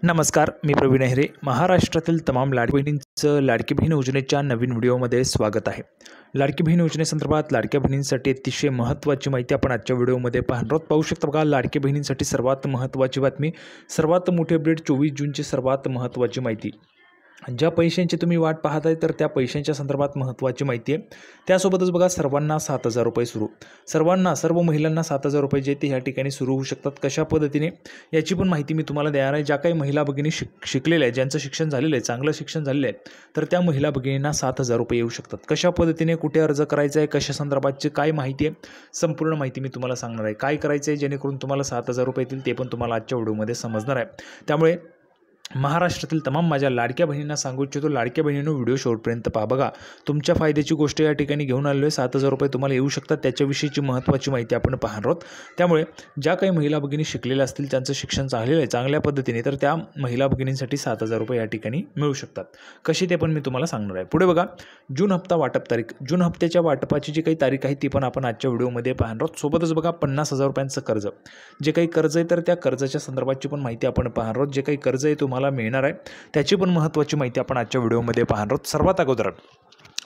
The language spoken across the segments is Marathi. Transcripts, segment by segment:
नमस्कार, मी प्रवीण अहिरे. महाराष्ट्रातील तमाम लाडकी बहिणींचं लाडकी बहीण योजनेच्या नवीन व्हिडिओमध्ये स्वागत आहे. लाडकी बहीण योजनेसंदर्भात लाडक्या बहिणींसाठी अतिशय महत्त्वाची माहिती आपण आजच्या व्हिडिओमध्ये पाहणार आहोत. पाहू शकता बघा, लाडकी बहिणींसाठी सर्वात महत्त्वाची बातमी, सर्वात मोठी अपडेट, 24 जूनची सर्वात महत्त्वाची माहिती. ज्या पैशांची तुम्ही वाट पाहत आहे तर त्या पैशांच्या संदर्भात महत्त्वाची माहिती आहे. त्यासोबतच बघा, सर्वांना 7,000 रुपये सुरू, सर्व महिलांना 7,000 रुपये जे ते ह्या ठिकाणी सुरू होऊ शकतात. कशा पद्धतीने याची पण माहिती मी तुम्हाला देणार आहे. ज्या काही महिला भगिनी शिकलेल्या आहेत, ज्यांचं शिक्षण झालेलं आहे, चांगलं शिक्षण झालेलं आहे, तर त्या महिला भगिनींना 7,000 रुपये येऊ शकतात. कशा पद्धतीने, कुठे अर्ज करायचा आहे, कशा संदर्भातची काय माहिती आहे, संपूर्ण माहिती मी तुम्हाला सांगणार आहे. काय करायचं आहे जेणेकरून तुम्हाला 7,000 रुपये येतील ते पण तुम्हाला आजच्या व्हिडिओमध्ये समजणार आहे. त्यामुळे महाराष्ट्रातील तमाम माझ्या लाडक्या बहिणींना सांगू इच्छितो, लाडक्या बहिणींनो व्हिडिओ शेवटपर्यंत पहा. बघा, तुमच्या फायद्याची गोष्ट या ठिकाणी घेऊन आलेलो आहे. 7,000 रुपये तुम्हाला येऊ शकतात, त्याच्याविषयीची महत्त्वाची माहिती आपण पाहणार आहोत. त्यामुळे ज्या काही महिला भगिनी शिकलेल्या असतील, त्यांचं शिक्षण झालेलं आहे चांगल्या पद्धतीने, तर त्या महिला भगिनींसाठी 7,000 रुपये या ठिकाणी मिळू शकतात. कशी ते पण मी तुम्हाला सांगणार आहे. पुढे बघा, जून हप्ता वाटप तारीख, जून हप्त्याच्या वाटपाची जी काही तारीख आहे ती पण आपण आजच्या व्हिडिओमध्ये पाहणार आहोत. सोबतच बघा, 50,000 रुपयांचं कर्ज, जे काही कर्ज आहे तर त्या कर्जाच्या संदर्भातची पण माहिती आपण पाहणार आहोत. जे काही कर्ज आहे तुम्हाला मिळणार आहे त्याची पण महत्त्वाची माहिती आपण आजच्या व्हिडिओमध्ये पाहणार आहोत. सर्वात अगोदर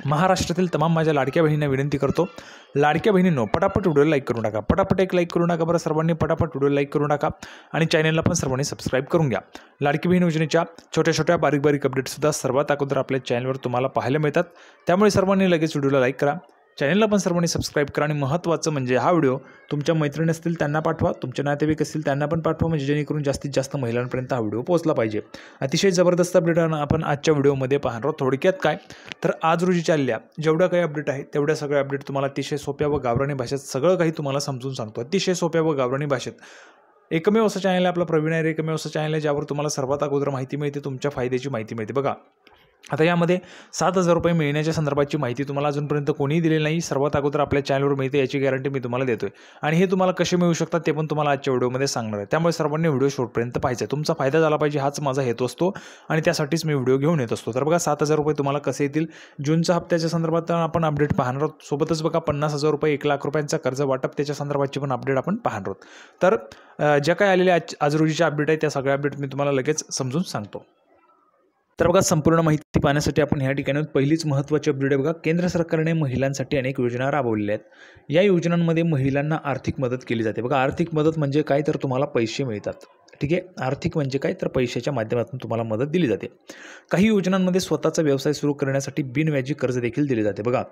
महाराष्ट्रातील तमाम माझ्या लाडक्या बहिणींना विनंती करतो, लाडक्या बहिणींनो पटापट व्हिडिओ लाईक करू नका, पटापट एक लाईक करू नका बरं. सर्वांनी पटापट व्हिडिओ लाईक करू नका आणि चॅनलला पण सर्वांनी सबस्क्राईब करून घ्या. लाडकी बहीण योजनेच्या छोट्या छोट्या बारीक बारीक अपडेट्ससुद्धा सर्वात अगोदर आपल्या चॅनलवर तुम्हाला पाहायला मिळतात. त्यामुळे सर्वांनी लगेच व्हिडिओला लाईक करा, चॅनलला पण सर्वांनी सबस्क्राईब करा आणि महत्त्वाचं म्हणजे हा व्हिडिओ तुमच्या मैत्रिणी असतील त्यांना पाठवा, तुमच्या नातेवाईक असतील त्यांना पण पाठवा, म्हणजे जेणेकरून जास्तीत जास्त महिलांपर्यंत हा व्हिडिओ पोहोचला पाहिजे. अतिशय जबरदस्त अपडेट आपण आजच्या व्हिडिओमध्ये पाहणार आहोत. थोडक्यात काय तर आज रोजी चालल्या जेवढ्या काही अपडेट आहेत तेवढ्या सगळ्या अपडेट तुम्हाला अतिशय सोप्या व गावरानी भाषेत सगळं काही तुम्हाला समजून सांगतो. अतिशय सोप्या व गावरानी भाषेत. एकमेव असं चॅनल आहे आपला प्रवीण अहिरे, एकमेव असं चॅनल आहे ज्यावर तुम्हाला सर्वात अगोदर माहिती मिळते, तुमच्या फायद्याची माहिती मिळते. बघा, आता यामध्ये 7,000 रुपये मिळण्याच्या संदर्भाची माहिती तुम्हाला अजूनपर्यंत कोणीही दिलेली नाही, सर्वात अगोदर आपल्या चॅनलवर मिळते याची गॅरंटी मी तुम्हाला देतोय. आणि हे तुम्हाला कसे मिळू शकतात ते पण तुम्हाला आजच्या व्हिडिओमध्ये सांगणार आहे. त्यामुळे सर्वांनी व्हिडिओ शेवटपर्यंत पाहायचा आहे, तुमचा फायदा झाला पाहिजे हाच माझा हेतू असतो आणि त्यासाठीच मी व्हिडिओ घेऊन येत असतो. तर बघा, 7,000 रुपये तुम्हाला कसे येतील जूनच्या हप्त्याच्या संदर्भात आपण अपडेट पाहणार आहोत. सोबतच बघा, 50,000 रुपये 1,00,000 रुपयांचा कर्ज वाटप त्याच्या संदर्भाची पण अपडेट आपण पाहणार आहोत. तर ज्या काही आलेल्या आज रोजीच्या अपडेट आहे त्या सगळ्या अपडेट मी तुम्हाला लगेच समजून सांगतो. तर बघा, संपूर्ण माहिती पाहण्यासाठी आपण ह्या ठिकाणी पहिलीच महत्त्वाची अपडेट आहे. बघा, केंद्र सरकारने महिलांसाठी अनेक योजना राबवलेल्या आहेत. या योजनांमध्ये महिलांना आर्थिक मदत केली जाते. बघा, आर्थिक मदत म्हणजे काय तर तुम्हाला पैसे मिळतात. ठीक आहे, आर्थिक म्हणजे काय तर पैशाच्या माध्यमातून तुम्हाला मदत दिली जाते. काही योजनांमध्ये स्वतःचा व्यवसाय सुरू करण्यासाठी बिनव्याजी कर्ज देखील दिले जाते. बघा,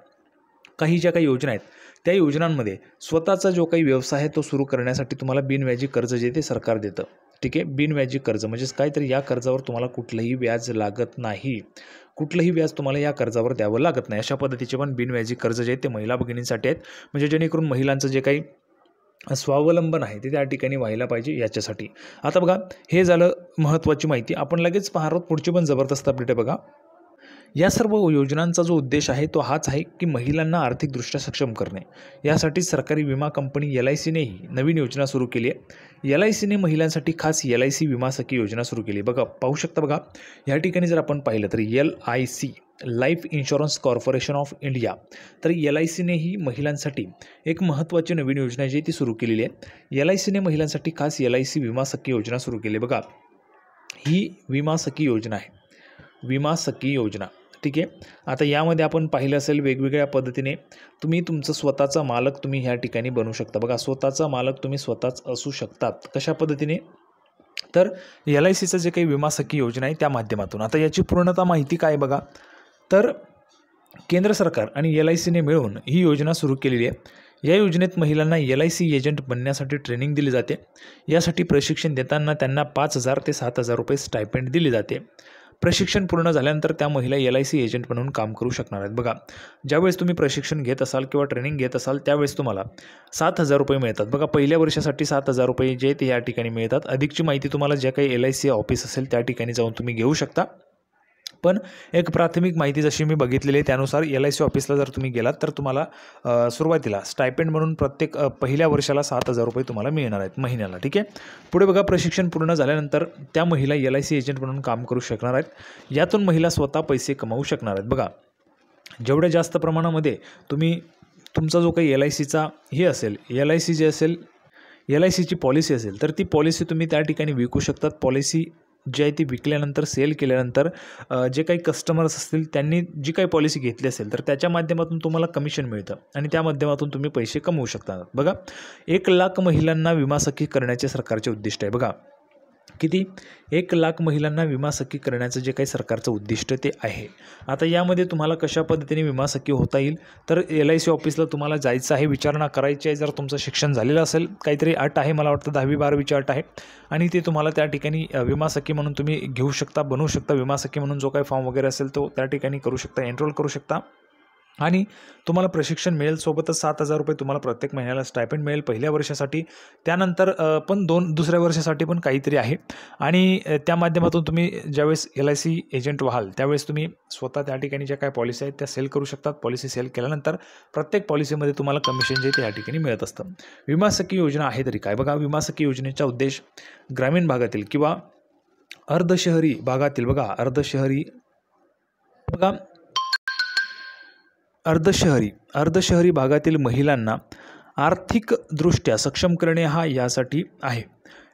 काही ज्या काही योजना आहेत त्या योजनांमध्ये स्वतःचा जो काही व्यवसाय आहे तो सुरू करण्यासाठी तुम्हाला बिनव्याजी कर्ज जे ते सरकार देतं. ठीक आहे, बिनव्याजी कर्ज म्हणजेच काय तर या कर्जावर तुम्हाला कुठलंही व्याज लागत नाही, कुठलंही व्याज तुम्हाला या कर्जावर द्यावं लागत नाही. अशा पद्धतीचे पण बिनव्याजी कर्ज जे आहेत ते महिला भगिनींसाठी आहेत, म्हणजे जेणेकरून महिलांचं जे काही स्वावलंबन आहे ते त्या ठिकाणी व्हायला पाहिजे याच्यासाठी. आता बघा, हे झालं महत्त्वाची माहिती. आपण लगेच पाहणार आहोत पुढची पण जबरदस्त अपडेट आहे. बघा, या सर्व योजनांचा जो उद्देश आहे तो हाच आहे की महिलांना आर्थिकदृष्ट्या सक्षम करणे. यासाठी सरकारी विमा कंपनी LICनेही नवीन योजना सुरू केली आहे. LICने महिलांसाठी खास LIC विमा सखी योजना सुरू केली. बघा, पाहू शकता बघा, या ठिकाणी जर आपण पाहिलं तर LIC, life insurance corporation of India, तर LICनेही महिलांसाठी एक महत्त्वाची नवीन योजना जी ती सुरू केलेली आहे. LICने महिलांसाठी खास LIC विमा सखी योजना सुरू केली. बघा, ही विमा सखी योजना आहे, विमा सखी योजना. ठीक आहे, आता यामध्ये आपण पाहिलं असेल वेगवेगळ्या पद्धतीने तुम्ही तुमचं स्वतःचा मालक तुम्ही ह्या ठिकाणी बनवू शकता. बघा, स्वतःचा मालक तुम्ही स्वतःच असू शकतात. कशा पद्धतीने तर LICचं जे काही विमा सखी योजना आहे त्या माध्यमातून. आता याची पूर्णतः माहिती काय बघा, तर केंद्र सरकार आणि LICने मिळून ही योजना सुरू केलेली आहे. या योजनेत महिलांना LIC एजंट बनण्यासाठी ट्रेनिंग दिली जाते. यासाठी प्रशिक्षण देताना त्यांना 5,000 ते 7,000 रुपये स्टायपेंड दिली जाते. प्रशिक्षण पूर्ण झाल्यानंतर त्या महिला LIC एजंट म्हणून काम करू शकणार आहेत. बघा, ज्यावेळेस तुम्ही प्रशिक्षण घेत असाल किंवा ट्रेनिंग घेत असाल त्यावेळेस तुम्हाला 7,000 रुपये मिळतात. बघा, पहिल्या वर्षासाठी 7,000 रुपये जे ते या ठिकाणी मिळतात. अधिकची माहिती तुम्हाला ज्या काही LIC ऑफिस असेल त्या ठिकाणी जाऊन तुम्ही घेऊ शकता. पण एक प्राथमिक माहिती जशी मी बघितलेली आहे त्यानुसार LIC ऑफिसला जर तुम्ही गेलात तर तुम्हाला सुरुवातीला स्टायपेंड म्हणून प्रत्येक पहिल्या वर्षाला 7,000 रुपये तुम्हाला मिळणार आहेत महिन्याला. ठीक आहे, पुढे बघा, प्रशिक्षण पूर्ण झाल्यानंतर त्या महिला LIC एजंट म्हणून काम करू शकणार आहेत. यातून महिला स्वतः पैसे कमावू शकणार आहेत. बघा, जेवढ्या जास्त प्रमाणामध्ये तुम्ही तुमचा जो काही LICचा हे असेल, LIC जे असेल, LICची पॉलिसी असेल तर ती पॉलिसी तुम्ही त्या ठिकाणी विकू शकतात. पॉलिसी जी आहे ती विकल्यानंतर सेल केल्यानंतर जे काही कस्टमर्स असतील त्यांनी जी काही पॉलिसी घेतली असेल तर त्याच्या माध्यमातून तुम्हाला कमिशन मिळतं आणि त्या माध्यमातून तुम्ही पैसे कमवू शकता. बघा 1,00,000 महिलांना विमा सखी करण्याचे सरकारचे उद्दिष्ट आहे. बघा किती 1,00,000 महिलांना विमा सखी करण्याचं जे काही सरकारचं उद्दिष्ट ते आहे. आता यामध्ये तुम्हाला कशा पद्धतीने विमा सखी होता येईल तर LIC ऑफिसला तुम्हाला जायचं आहे, विचारणा करायची आहे. जर तुमचं शिक्षण झालेलं असेल, काहीतरी अट आहे, मला वाटतं 10वी-12वीची अट आहे आणि ते तुम्हाला त्या ठिकाणी विमा सखी म्हणून तुम्ही घेऊ शकता, बनवू शकता. विमा सखी म्हणून जो काही फॉर्म वगैरे असेल तो त्या ठिकाणी करू शकता, एनरोल करू शकता आणि तुम्हाला प्रशिक्षण मिळेल. सोबतच 7,000 रुपये तुम्हाला प्रत्येक महिन्याला स्टायपेंड मिळेल पहिल्या वर्षासाठी. त्यानंतर पण दुसऱ्या वर्षासाठी पण काहीतरी आहे आणि त्या माध्यमातून तुम्ही ज्यावेळेस LIC एजंट व्हाल त्यावेळेस तुम्ही स्वतः त्या ठिकाणी ज्या काही पॉलिसी आहेत त्या सेल करू शकतात. पॉलिसी सेल केल्यानंतर प्रत्येक पॉलिसीमध्ये तुम्हाला कमिशन जे त्या ठिकाणी मिळत असतं. विमा सखी योजना आहे तरी काय? बघा विमा सखी योजनेचा उद्देश ग्रामीण भागातील किंवा अर्धशहरी भागातील अर्धशहरी भागातील महिलांना आर्थिकदृष्ट्या सक्षम करणे हा यासाठी आहे.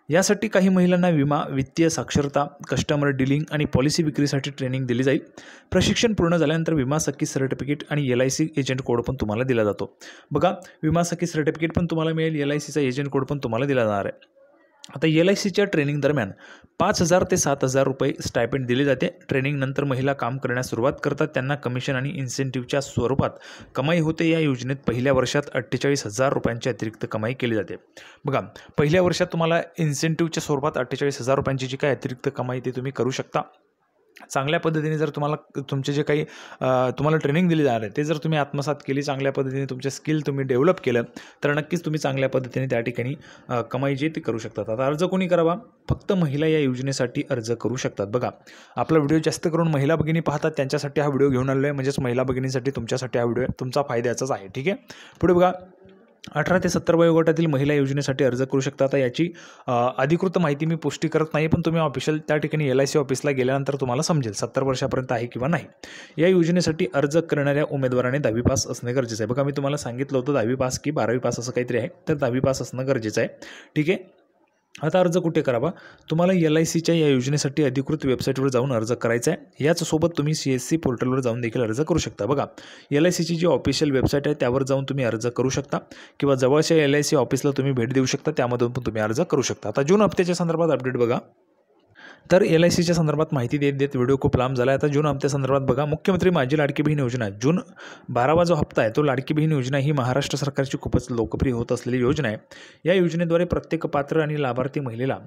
यासाठी काही महिलांना विमा, वित्तीय साक्षरता, कस्टमर डीलिंग आणि पॉलिसी विक्रीसाठी ट्रेनिंग दिली जाईल. प्रशिक्षण पूर्ण झाल्यानंतर विमा सखी सर्टिफिकेट आणि LIC एजंट कोड पण तुम्हाला दिला जातो. बघा विमा सखी सर्टिफिकेट पण तुम्हाला मिळेल, LICचा एजंट कोड पण तुम्हाला दिला जाणार आहे. आता LICच्या ट्रेनिंग दरम्यान 5,000 ते 7,000 रुपये स्टायपेंड दिले जाते. ट्रेनिंगनंतर महिला काम करण्यास सुरुवात करतात, त्यांना कमिशन आणि इन्सेंटिव्हच्या स्वरूपात कमाई होते. या योजनेत पहिल्या वर्षात 48,000 रुपयांची अतिरिक्त कमाई केली जाते. बघा पहिल्या वर्षात तुम्हाला इन्सेंटिव्हच्या स्वरूपात 48,000 रुपयांची जी काही अतिरिक्त कमाई ते तुम्ही करू शकता. चांगल्या पद्धतीने जर तुम्हाला तुमचे जे काही तुम्हाला ट्रेनिंग दिली जाणार आहे ते जर तुम्ही आत्मसात केली, चांगल्या पद्धतीने तुमचे स्किल तुम्ही डेव्हलप केलं तर नक्कीच तुम्ही चांगल्या पद्धतीने त्या ठिकाणी कमाई जी ती करू शकतात. आता अर्ज कोणी करावा? फक्त महिला या योजनेसाठी अर्ज करू शकतात. बघा आपला व्हिडिओ जास्त करून महिला भगिनी पाहतात त्यांच्यासाठी हा व्हिडिओ घेऊन आलेलो आहे. म्हणजेच महिला भगिनींसाठी तुमच्यासाठी हा व्हिडिओ तुमचा फायद्याचाच आहे. ठीक आहे. पुढे बघा 18 ते 70 वयोगटातील महिला योजनेसाठी अर्ज करू शकता. आता याची अधिकृत माहिती मी पुष्टी करत नाही, पण तुम्ही ऑफिशियल त्या ठिकाणी LIC ऑफिसला गेल्यानंतर तुम्हाला समजेल 70 वर्षापर्यंत आहे किंवा नाही. या योजनेसाठी अर्ज करणाऱ्या उमेदवाराने 10वी पास असणे गरजेचं आहे. बघा मी तुम्हाला सांगितलं होतं 10वी पास की 12वी पास असं काहीतरी आहे, तर 10वी पास असणं गरजेचं आहे. ठीक आहे. आता अर्ज कुठे करावा? तुम्हाला LICच्या या योजनेसाठी अधिकृत वेबसाईटवर जाऊन अर्ज करायचा आहे. याचसोबत तुम्ही CSC पोर्टलवर जाऊन देखील अर्ज करू शकता. बघा LICची जी ऑफिशियल वेबसाईट आहे त्यावर जाऊन तुम्ही अर्ज करू शकता किंवा जवळच्या LIC ऑफिसला तुम्ही भेट देऊ शकता, त्यामधून पण तुम्ही अर्ज करू शकता. आता जून हप्त्याच्या संदर्भात अपडेट बघा. तर LICच्या संदर्भात माहिती देत व्हिडिओ खूप लांब झाला. आता जून हप्त्यासंदर्भात बघा. मुख्यमंत्री माझी लाडकी बहीण योजना जून 12वा जो हप्ता आहे तो लाडकी बहीण योजना ही महाराष्ट्र सरकारची खूपच लोकप्रिय होत असलेली योजना आहे. या योजनेद्वारे प्रत्येक पात्र आणि लाभार्थी महिलेला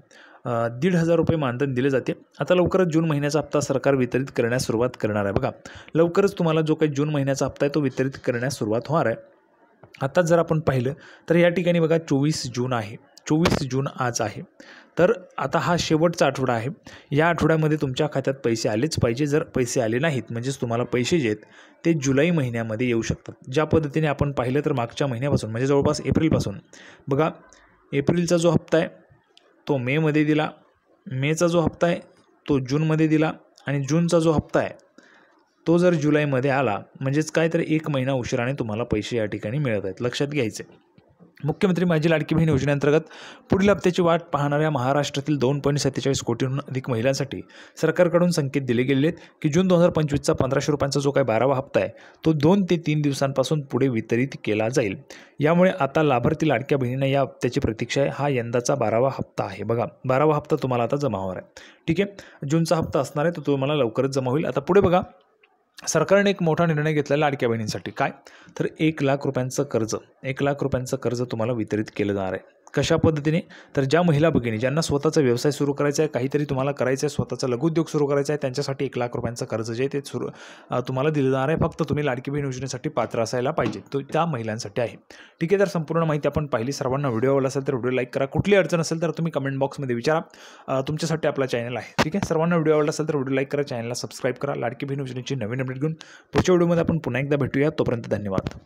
1,500 रुपये मानधन दिले जाते. आता लवकरच जून महिन्याचा हप्ता सरकार वितरित करण्यास सुरुवात करणार आहे. बघा लवकरच तुम्हाला जो काही जून महिन्याचा हप्ता आहे तो वितरित करण्यास सुरुवात होणार आहे. आता जर आपण पाहिलं तर या ठिकाणी बघा 24 जून आहे. 24 जून आज आहे. तर आता हा शेवटचा आठवडा आहे. या आठवड्यामध्ये तुमच्या खात्यात पैसे आलेच पाहिजे. जर पैसे आले नाहीत म्हणजेच तुम्हाला पैसे जे आहेत ते जुलै महिन्यामध्ये येऊ शकतात. ज्या पद्धतीने आपण पाहिलं तर मागच्या महिन्यापासून म्हणजे जवळपास एप्रिलपासून बघा एप्रिलचा जो हप्ता आहे तो मेमध्ये दिला, मेचा जो हप्ता आहे तो जूनमध्ये दिला आणि जूनचा जो हप्ता आहे तो जर जुलैमध्ये आला म्हणजेच काय तर 1 महिना उशिराने तुम्हाला पैसे या ठिकाणी मिळत आहेत. लक्षात घ्यायचे. मुख्यमंत्री माझी लाडकी बहीण योजनेअंतर्गत पुढील हप्त्याची वाट पाहणाऱ्या महाराष्ट्रातील 2.47 कोटींहून अधिक महिलांसाठी सरकारकडून संकेत दिले गेले आहेत की जून 2025चा 1,500 रुपयांचा जो काही 12वा हप्ता आहे तो 2 ते 3 दिवसांपासून पुढे वितरित केला जाईल. यामुळे आता लाभार्थी लाडक्या बहिणींना या हप्त्याची प्रतीक्षा आहे. हा यंदाचा 12वा हप्ता आहे. बघा 12वा हप्ता तुम्हाला आता जमा होणार आहे. ठीक आहे. जूनचा हप्ता असणार आहे तो तुम्हाला लवकरच जमा होईल. आता पुढे बघा सरकारने एक मोठा निर्णय घेतला लाडक्या बहिणींसाठी. काय तर 1,00,000 रुपयांचं कर्ज 1,00,000 रुपयांचं कर्ज तुम्हाला वितरित केलं जाणार आहे. कशा पद्धतीने तर ज्या महिला भगिनी ज्यांना स्वतःचा व्यवसाय सुरू करायचा आहे, काहीतरी तुम्हाला करायचं आहे, स्वतःचा लघुउद्योग सुरू करायचा आहे, त्यांच्यासाठी 1,00,000 रुपयांचं कर्ज जे ते तुम्हाला दिलं जाणार आहे. फक्त तुम्ही लाडकी बहीण योजनेसाठी पात्र असायला पाहिजे. तो त्या महिलांसाठी आहे. ठीक आहे. तर संपूर्ण माहिती आपण पाहिली. सर्वांना व्हिडिओ आवडला असेल तर व्हिडिओ लाईक करा. कुठली अडचण असेल तर तुम्ही कमेंट बॉक्समध्ये विचारा. तुमच्यासाठी आपला चॅनल आहे. ठीक आहे. सर्वांना व्हिडिओ आवडला असेल तर व्हिडिओ लाईक करा, चॅनलला सबस्क्राईब करा. लाडकी बहीण योजनेची नवीन अपडेट घेऊन पुढच्या व्हिडिओमध्ये आपण पुन्हा एकदा भेटूया. तोपर्यंत धन्यवाद.